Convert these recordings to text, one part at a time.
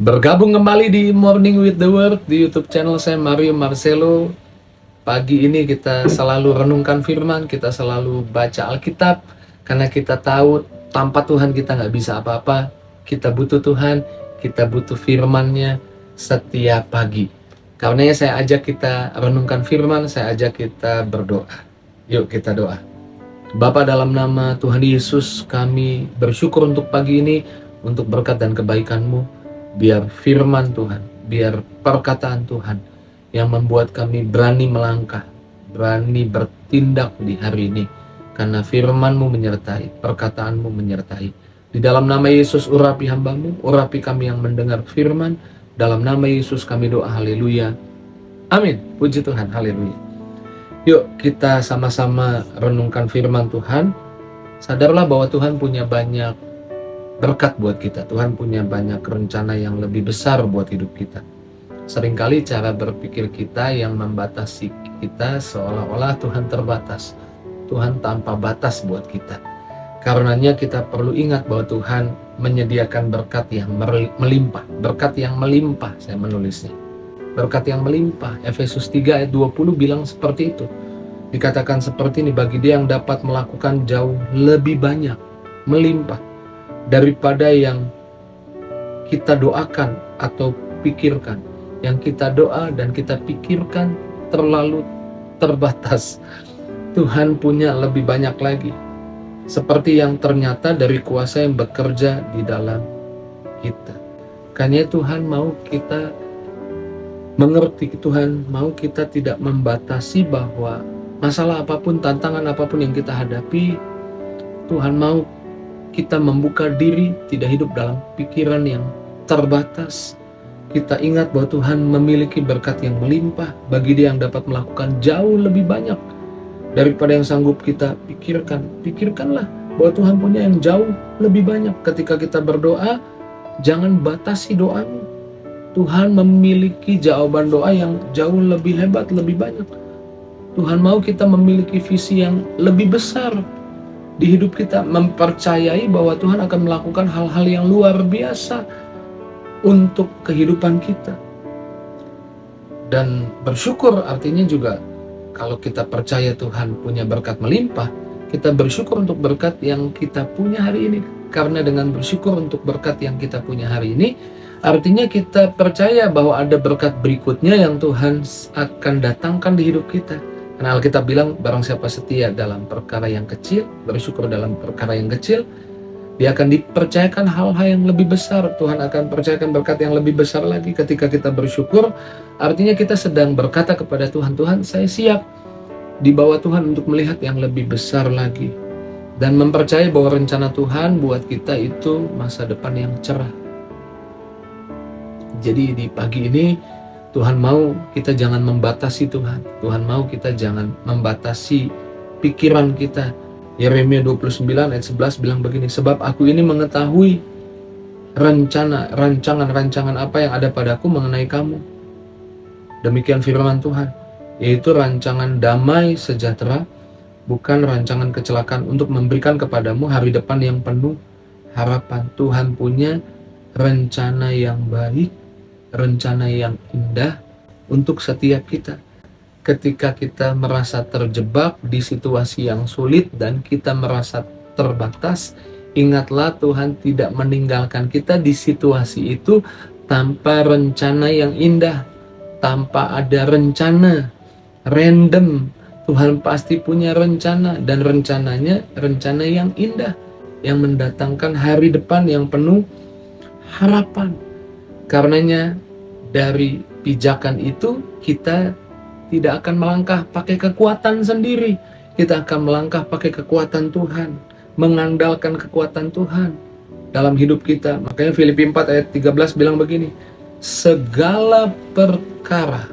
Bergabung kembali di Morning with the Word di YouTube channel saya, Mario Marcelo. Pagi ini kita selalu renungkan firman, kita selalu baca Alkitab, karena kita tahu tanpa Tuhan kita nggak bisa apa-apa. Kita butuh Tuhan, kita butuh firman-Nya setiap pagi. Karenanya saya ajak kita renungkan firman, saya ajak kita berdoa. Yuk kita doa. Bapa, dalam nama Tuhan Yesus, kami bersyukur untuk pagi ini, untuk berkat dan kebaikan-Mu. Biar firman Tuhan, biar perkataan Tuhan yang membuat kami berani melangkah, berani bertindak di hari ini. Karena firman-Mu menyertai, perkataan-Mu menyertai. Di dalam nama Yesus, urapi hamba-Mu, urapi kami yang mendengar firman. Dalam nama Yesus kami doa, haleluya. Amin, puji Tuhan, haleluya. Yuk kita sama-sama renungkan firman Tuhan. Sadarlah bahwa Tuhan punya banyak berkat buat kita. Tuhan punya banyak rencana yang lebih besar buat hidup kita. Seringkali cara berpikir kita yang membatasi kita, seolah-olah Tuhan terbatas. Tuhan tanpa batas buat kita. Karenanya kita perlu ingat bahwa Tuhan menyediakan berkat yang melimpah. Berkat yang melimpah, saya menulisnya. Berkat yang melimpah. Efesus 3 ayat 20 bilang seperti itu. Dikatakan seperti ini, bagi dia yang dapat melakukan jauh lebih banyak, melimpah, daripada yang kita doakan atau pikirkan. Yang kita doa dan kita pikirkan terlalu terbatas. Tuhan punya lebih banyak lagi. Seperti yang ternyata dari kuasa yang bekerja di dalam kita. Karena Tuhan mau kita mengerti, Tuhan mau kita tidak membatasi bahwa masalah apapun, tantangan apapun yang kita hadapi, Tuhan mau kita membuka diri, tidak hidup dalam pikiran yang terbatas. Kita ingat bahwa Tuhan memiliki berkat yang melimpah bagi dia yang dapat melakukan jauh lebih banyak daripada yang sanggup kita pikirkan. Pikirkanlah bahwa Tuhan punya yang jauh lebih banyak. Ketika kita berdoa, jangan batasi doamu. Tuhan memiliki jawaban doa yang jauh lebih hebat, lebih banyak. Tuhan mau kita memiliki visi yang lebih besar di hidup kita, mempercayai bahwa Tuhan akan melakukan hal-hal yang luar biasa untuk kehidupan kita. Dan bersyukur artinya juga, kalau kita percaya Tuhan punya berkat melimpah, kita bersyukur untuk berkat yang kita punya hari ini. Karena dengan bersyukur untuk berkat yang kita punya hari ini, artinya kita percaya bahwa ada berkat berikutnya yang Tuhan akan datangkan di hidup kita. Karena Alkitab bilang, barang siapa setia dalam perkara yang kecil, bersyukur dalam perkara yang kecil, dia akan dipercayakan hal-hal yang lebih besar. Tuhan akan percayakan berkat yang lebih besar lagi. Ketika kita bersyukur, artinya kita sedang berkata kepada Tuhan, Tuhan, saya siap di bawah Tuhan untuk melihat yang lebih besar lagi. Dan mempercayai bahwa rencana Tuhan buat kita itu masa depan yang cerah. Jadi di pagi ini, Tuhan mau kita jangan membatasi Tuhan. Tuhan mau kita jangan membatasi pikiran kita. Yeremia 29 ayat 11 bilang begini, sebab aku ini mengetahui rancangan apa yang ada padaku mengenai kamu. Demikian firman Tuhan, yaitu rancangan damai sejahtera, bukan rancangan kecelakaan, untuk memberikan kepadamu hari depan yang penuh harapan. Tuhan punya rencana yang baik, rencana yang indah untuk setiap kita. Ketika kita merasa terjebak di situasi yang sulit dan kita merasa terbatas, ingatlah Tuhan tidak meninggalkan kita di situasi itu tanpa rencana yang indah, tanpa ada rencana random. Tuhan pasti punya rencana, dan rencananya rencana yang indah, yang mendatangkan hari depan yang penuh harapan. Karenanya dari pijakan itu kita tidak akan melangkah pakai kekuatan sendiri. Kita akan melangkah pakai kekuatan Tuhan, mengandalkan kekuatan Tuhan dalam hidup kita. Makanya Filipi 4 ayat 13 bilang begini, segala perkara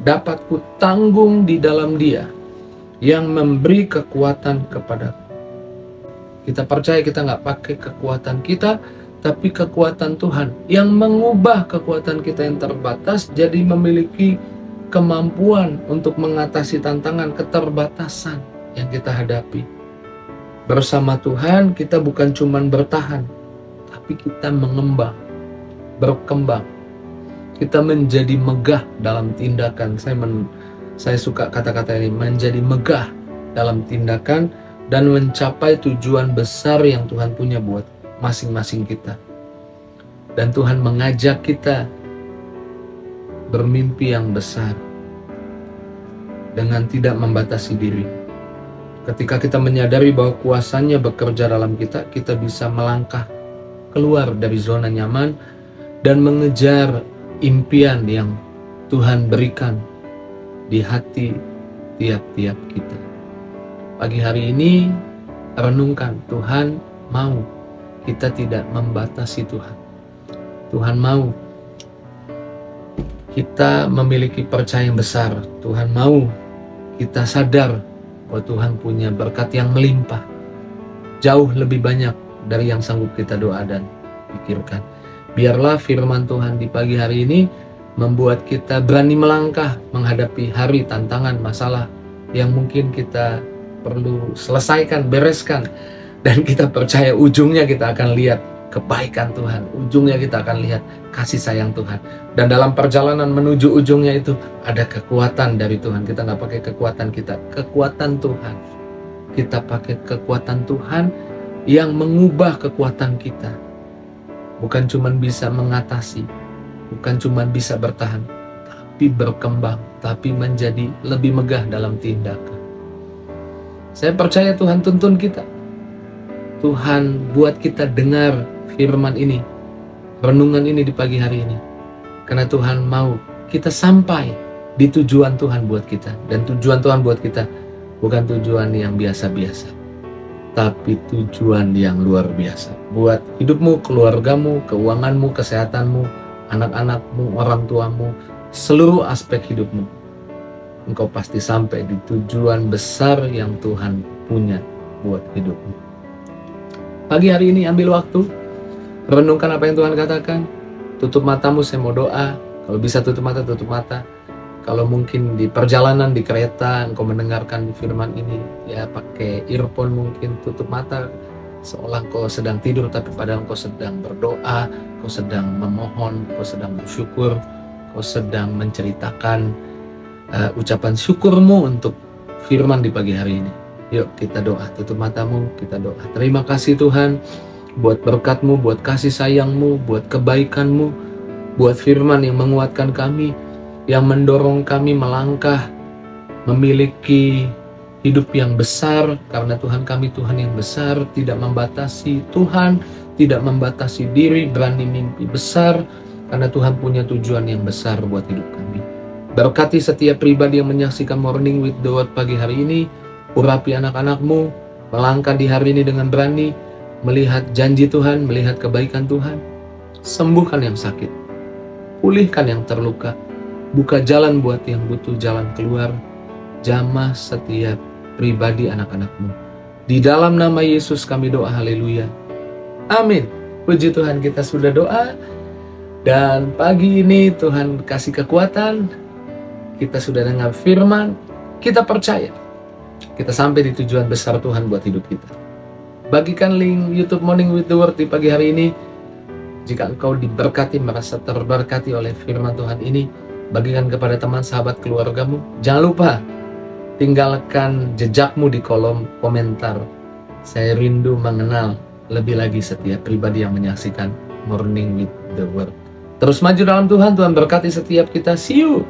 dapat kutanggung di dalam Dia yang memberi kekuatan kepadaku. Kita percaya kita nggak pakai kekuatan kita, tapi kekuatan Tuhan yang mengubah kekuatan kita yang terbatas jadi memiliki kemampuan untuk mengatasi tantangan keterbatasan yang kita hadapi. Bersama Tuhan kita bukan cuma bertahan, tapi kita mengembang. berkembang. Kita menjadi megah dalam tindakan. Saya suka kata-kata ini, menjadi megah dalam tindakan dan mencapai tujuan besar yang Tuhan punya buat masing-masing kita. Dan Tuhan mengajak kita bermimpi yang besar dengan tidak membatasi diri. Ketika kita menyadari bahwa kuasanya bekerja dalam kita, kita bisa melangkah keluar dari zona nyaman dan mengejar impian yang Tuhan berikan di hati tiap-tiap kita. Pagi hari ini renungkan, Tuhan mau kita tidak membatasi Tuhan. Tuhan mau kita memiliki percaya yang besar. Tuhan mau kita sadar bahwa Tuhan punya berkat yang melimpah, jauh lebih banyak dari yang sanggup kita doa dan pikirkan. Biarlah firman Tuhan di pagi hari ini membuat kita berani melangkah menghadapi hari tantangan, masalah yang mungkin kita perlu selesaikan, bereskan. Dan kita percaya ujungnya kita akan lihat kebaikan Tuhan. Ujungnya kita akan lihat kasih sayang Tuhan. Dan dalam perjalanan menuju ujungnya itu ada kekuatan dari Tuhan. Kita nggak pakai kekuatan kita, kekuatan Tuhan. Kita pakai kekuatan Tuhan yang mengubah kekuatan kita. Bukan cuma bisa mengatasi, bukan cuma bisa bertahan, tapi berkembang, tapi menjadi lebih megah dalam tindakan. Saya percaya Tuhan tuntun kita. Tuhan buat kita dengar firman ini, renungan ini di pagi hari ini. Karena Tuhan mau kita sampai di tujuan Tuhan buat kita. Dan tujuan Tuhan buat kita bukan tujuan yang biasa-biasa, tapi tujuan yang luar biasa. Buat hidupmu, keluargamu, keuanganmu, kesehatanmu, anak-anakmu, orang tuamu, seluruh aspek hidupmu. Engkau pasti sampai di tujuan besar yang Tuhan punya buat hidupmu. Pagi hari ini ambil waktu, renungkan apa yang Tuhan katakan. Tutup matamu, saya mau doa. Kalau bisa tutup mata, tutup mata. Kalau mungkin di perjalanan, di kereta, engkau mendengarkan firman ini, ya pakai earphone mungkin, tutup mata. Seolah engkau sedang tidur, tapi padahal engkau sedang berdoa, engkau sedang memohon, engkau sedang bersyukur, engkau sedang menceritakan ucapan syukurmu untuk firman di pagi hari ini. Yuk kita doa, tutup matamu, kita doa. Terima kasih Tuhan buat berkat-Mu, buat kasih sayang-Mu, buat kebaikan-Mu, buat firman yang menguatkan kami, yang mendorong kami melangkah, memiliki hidup yang besar, karena Tuhan kami Tuhan yang besar, tidak membatasi Tuhan, tidak membatasi diri, berani mimpi besar, karena Tuhan punya tujuan yang besar buat hidup kami. Berkati setiap pribadi yang menyaksikan Morning with the Word pagi hari ini. Urapi anak-anak-Mu, melangkah di hari ini dengan berani, melihat janji Tuhan, melihat kebaikan Tuhan. Sembuhkan yang sakit, pulihkan yang terluka, buka jalan buat yang butuh jalan keluar. Jamah setiap pribadi anak-anak-Mu. Di dalam nama Yesus kami doa, haleluya. Amin. Puji Tuhan, kita sudah doa. Dan pagi ini Tuhan kasih kekuatan. Kita sudah dengar firman. Kita percaya kita sampai di tujuan besar Tuhan buat hidup kita. Bagikan link YouTube Morning with the Word di pagi hari ini. Jika engkau diberkati, merasa terberkati oleh firman Tuhan ini, bagikan kepada teman, sahabat, keluargamu. Jangan lupa tinggalkan jejakmu di kolom komentar. Saya rindu mengenal lebih lagi setiap pribadi yang menyaksikan Morning with the Word. Terus maju dalam Tuhan. Tuhan berkati setiap kita. See you.